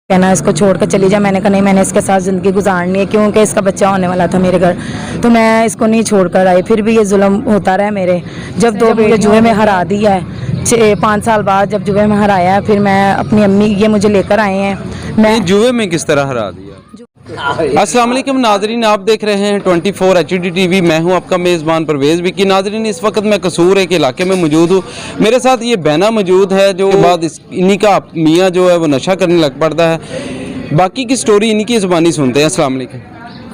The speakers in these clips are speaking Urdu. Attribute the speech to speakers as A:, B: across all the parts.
A: کہنا اس کو چھوڑ کر چلی جا. میں نے کہا نہیں, میں نے اس کے ساتھ زندگی گزارنی ہے کیونکہ اس کا بچہ ہونے والا تھا میرے گھر, تو میں اس کو نہیں چھوڑ کر آئی. پھر بھی یہ ظلم ہوتا رہا میرے. جب دو بیٹے جوئے میں ہرا دیا ہے, 5 سال بعد جب جوئے میں ہرایا ہے, پھر میں اپنی امی یہ مجھے لے کر آئے ہیں. میں
B: جوئے میں کس طرح ہرا دیا؟ السلام علیکم ناظرین, آپ دیکھ رہے ہیں 24 HD TV. میں ہوں آپ کا میزبان پرویز وکی. ناظرین, اس وقت میں قصور ایک علاقے میں موجود ہوں. میرے ساتھ یہ بہنا موجود ہے جو بعد انہی کا میاں جو ہے وہ نشہ کرنے لگ پڑتا ہے. باقی کی سٹوری انہی کی زبانی سنتے ہیں. السلام علیکم.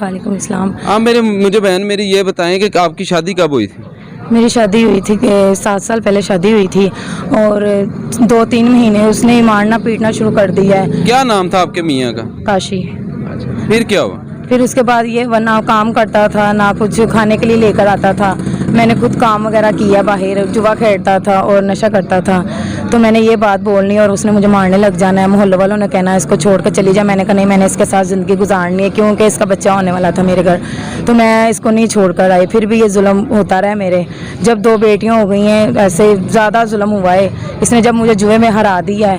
A: وعلیکم السلام.
B: آپ مجھے بہن میری یہ بتائیں کہ آپ کی شادی کب ہوئی تھی؟
A: میری شادی ہوئی تھی کہ 7 سال پہلے شادی ہوئی تھی, اور 2-3 مہینے اس نے مارنا پیٹنا شروع کر دیا ہے.
B: کیا نام تھا آپ کے میاں کا؟
A: کاشی.
B: پھر کیا ہوا؟
A: پھر اس کے بعد یہ نہ کام کرتا تھا نہ کچھ کھانے کے لیے لے کر آتا تھا. میں نے خود کام وغیرہ کیا, باہر جوا کھیلتا تھا اور نشہ کرتا تھا. تو میں نے یہ بات بولنی اور اس نے مجھے مارنے لگ جانا ہے. محلے والوں نے کہنا اس کو چھوڑ کر چلی جا. میں نے کہا نہیں, میں نے اس کے ساتھ زندگی گزارنی ہے کیونکہ اس کا بچہ ہونے والا تھا میرے گھر, تو میں اس کو نہیں چھوڑ کر آئی. پھر بھی یہ ظلم ہوتا رہا میرے. جب 2 بیٹیاں ہو گئی ہیں, ایسے زیادہ ظلم ہوا ہے. اس نے جب مجھے جوئے میں ہرا دیا ہے,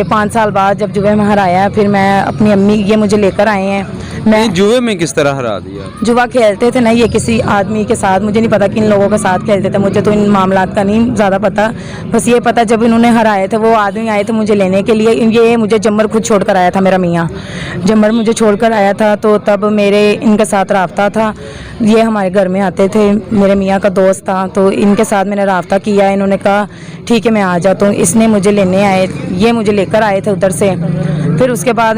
A: 5 سال بعد جب جوئے میں ہرایا ہے, پھر میں اپنی امی یہ مجھے لے کر آئے ہیں. میں
B: جوئے میں کس طرح ہرا دیا؟
A: جوا کھیلتے تھے نا یہ کسی آدمی کے ساتھ, مجھے نہیں پتا کن لوگوں کے ساتھ کھیلتے تھے, مجھے تو ان معاملات کا نہیں زیادہ پتا. بس یہ پتا جب انہوں نے ہرائے تھے وہ آدمی آئے تھے مجھے لینے کے لیے. یہ مجھے جمر خود چھوڑ کر آیا تھا, میرا میاں جمر مجھے چھوڑ کر آیا تھا. تو تب میرے ان کے ساتھ رابطہ تھا. یہ ہمارے گھر میں آتے تھے, میرے میاں کا دوست تھا, تو ان کے ساتھ میں نے رابطہ کیا. انہوں نے کہا ٹھیک ہے میں آ جاتا ہوں. اس نے مجھے لینے آئے, یہ مجھے لے کر آئے تھے ادھر سے. پھر اس کے بعد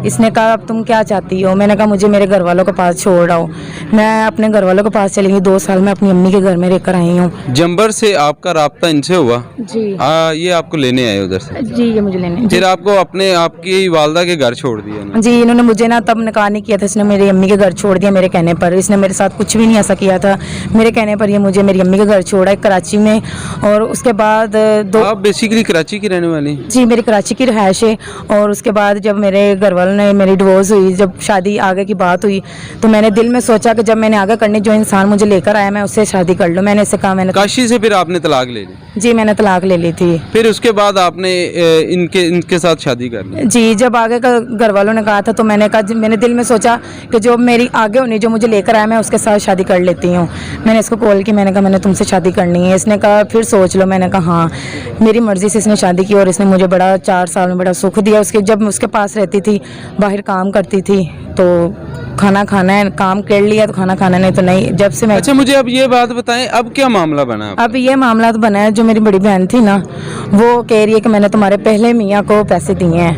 A: اس نے کہا اب تم کیا چاہتی ہو؟ میں نے کہا مجھے میرے گھر والوں کے پاس چھوڑ آؤ. میں اپنے گھر والوں کے پاس چلی گئی. 2 سال میں اپنی امی کے گھر میں رہ کر آئی ہوں.
B: جمبر سے آپ کا رابطہ ان سے ہوا؟
A: جی.
B: یہ آپ کو لینے آئے ادھر سے؟
A: جی, یہ مجھے لینے.
B: پھر آپ کو آپ کی والدہ کے گھر چھوڑ دیا؟
A: جی, انہوں نے مجھے نا تب نکاح نہیں کیا تھا, اس نے میری امی کے گھر چھوڑ دیا میرے کہنے پر. اس نے میرے ساتھ کچھ بھی نہیں ایسا کیا تھا, میرے کہنے پر یہ مجھے میری امی کے گھر چھوڑا ہے کراچی میں. اور اس کے بعد
B: آپ بیسیکلی کراچی کی رہنے والی؟
A: جی, میری کراچی کی رہائش ہے. اور اس کے بعد جب میرے گھر والوں نے میری ڈیورس ہوئی, جب شادی آگے کی بات ہوئی, تو میں نے دل میں سوچا کہ جب میں نے آگے کرنی جو انسان مجھے لے کر آیا میں اس سے شادی کر لوں. میں نے اسے کہا, میں نے
B: کاشی سے پھر آپ نے طلاق لے لی؟
A: جی, میں نے طلاق لے لی تھی.
B: پھر اس کے بعد آپ نے ان کے ساتھ شادی کر لی؟
A: جی, جب آگے کا گھر والوں نے کہا تھا تو میں نے کہا, میں نے دل میں سوچا کہ جو میری آگے ہونی جو مجھے لے کر آیا میں اس کے ساتھ شادی کر لیتی ہوں. میں نے اس کو کال کی, میں نے کہا میں نے تم سے شادی کرنی ہے. اس نے کہا پھر سوچ لو. میں نے کہا ہاں, میری مرضی سے اس نے شادی کی. اور اس نے مجھے بڑا 4 سال میں بڑا سکھ دیا. جب میں اس کے پاس رہتی تھی, باہر کام کرتی تھی, تو کھانا کھانا ہے, کام کر لیا تو کھانا کھانا, نہیں تو نہیں. جب سے میں
B: اچھا مجھے اب یہ بات بتائیں, اب کیا معاملہ بنا؟
A: اب یہ معاملہ تو بنا ہے, جو میری بڑی بہن تھی نا وہ کہہ رہی ہے کہ میں نے تمہارے پہلے میاں کو پیسے دیے ہیں.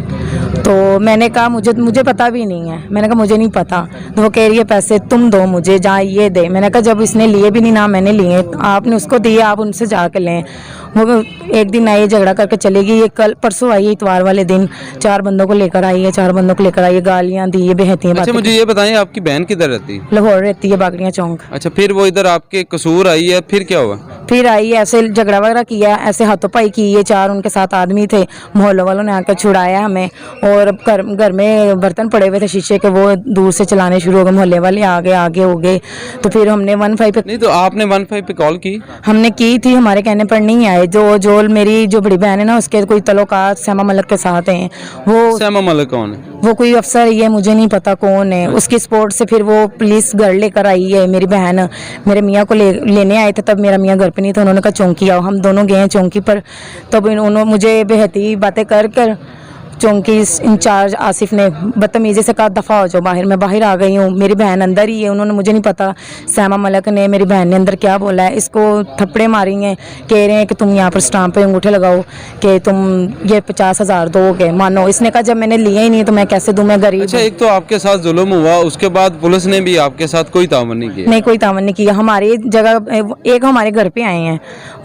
A: تو میں نے کہا مجھے پتا بھی نہیں ہے. میں نے کہا مجھے نہیں پتا. تو وہ کہہ رہی ہے پیسے تم دو مجھے, جہاں یہ دے. میں نے کہا جب اس نے لیے بھی نہیں نہ میں نے لیے, آپ نے اس کو دیے, آپ ان سے جا کے لیں. وہ ایک دن آئی, جھگڑا کر کے چلے گی. یہ کل پرسوں آئی, اتوار والے دن 4 بندوں کو لے کر آئی ہے. 4 بندوں کو لے کر آئی ہے, گالیاں دی ہے, بہتی ہیں.
B: اچھا مجھے یہ بتائیں, آپ کی بہن کدھر رہتی ہے؟
A: لاہور رہتی ہے, باگڑیاں چونک.
B: اچھا, پھر وہ ادھر آپ کے قصور آئی ہے, پھر کیا ہوا؟
A: پھر آئی, ایسے جھگڑا وغیرہ کیا, ایسے ہاتھوں پائی کی. یہ 4 ان کے ساتھ آدمی تھے, محلے والوں نے آ کر چھڑایا ہمیں. اور گھر میں برتن پڑے ہوئے تھے شیشے کے, وہ دور سے چلانے شروع ہو گئے. محلے والے آگے ہو گئے. تو پھر ہم نے 15 پہ
B: نہیں, تو آپ نے 15 پہ کال کی؟
A: ہم نے کی تھی, ہمارے کہنے پر نہیں آئے. جو میری جو بڑی بہن ہے نا, اس کے کوئی تعلقات سیما ملک کے ساتھ ہیں. وہ
B: سیما ملک کون ہے؟
A: وہ کوئی افسر ہے, مجھے نہیں پتا کون ہے. اس کی سپورٹ سے پھر وہ پولیس گھر لے کر آئی ہے. میری بہن میرے میاں کو لینے آئے تھے, تب میرا میاں گھر پہ نہیں تھا. انہوں نے کہا چونکی آؤ. ہم دونوں گئے ہیں چونکی پر. تب انہوں مجھے بہتی باتیں کر چونکی انچارج آصف نے بدتمیزی سے کہا دفعہ ہو جاؤ باہر. میں باہر آ گئی ہوں, میری بہن اندر ہی ہے. انہوں نے مجھے نہیں پتا, سیما ملک نے میری بہن نے اندر کیا بولا ہے. اس کو تھپڑے ماری ہیں, کہہ رہے ہیں کہ تم یہاں پر اسٹامپ پہ انگوٹھے لگاؤ کہ تم یہ 50,000 دو گے مانو. اس نے کہا جب میں نے لیا ہی نہیں تو میں کیسے دوں, میں غریب.
B: اچھا, ایک تو آپ کے ساتھ ظلم ہوا, اس کے بعد پولیس نے بھی آپ کے ساتھ کوئی تعاون نہیں کیا؟
A: نہیں, کوئی تعاون نہیں کیا. ہماری جگہ ایک ہمارے گھر پہ آئے ہیں,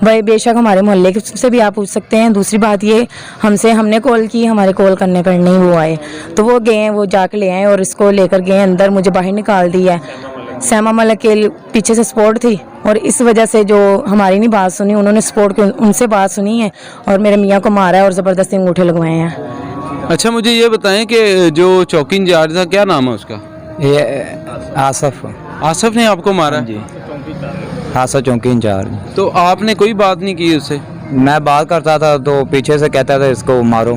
A: بے شک ہمارے محلے سے بھی آپ پوچھ سکتے ہیں. دوسری بات یہ, ہم نے کال کی, ہمارے کال کرنے پر نہیں وہ آئے. تو وہ گئے ہیں, وہ جا کے لے آئے اور اس کو لے کر گئے اندر. مجھے باہر نکال دیا ہے. سیما ملک کے پیچھے سے سپورٹ تھی, اور اس وجہ سے جو ہماری نہیں بات سنی, انہوں نے سپورٹ کی ان سے بات سنی ہے اور میرے میاں کو مارا ہے اور زبردستی انگوٹھے لگوائے ہیں.
B: اچھا مجھے یہ بتائیں کہ جو چوکی انچارج تھا, کیا نام ہے اس کا؟
C: یہ آصف.
B: آصف نے آپ کو مارا؟
C: جی, آصف چونکی انچارج.
B: تو آپ نے کوئی بات نہیں کی اس سے؟
C: میں بات کرتا تھا تو پیچھے سے کہتا تھا اس کو مارو.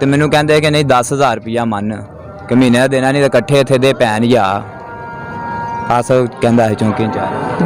C: ਤੇ ਮੈਨੂੰ ਕਹਿੰਦੇ ਕਿ ਨਹੀਂ 10,000 ਰੁਪਇਆ ਮੰਨ ਕਿ ਮਹੀਨੇ ਦਾ ਦੇਣਾ ਨਹੀਂ ਤਾਂ ਇਕੱਠੇ ਇੱਥੇ ਦੇ ਭੈਣ ਜਾ। ਆਸਫ ਕਹਿੰਦਾ ਹੈ ਚੌਂਕੀ ਇੰਚਾਰਜ।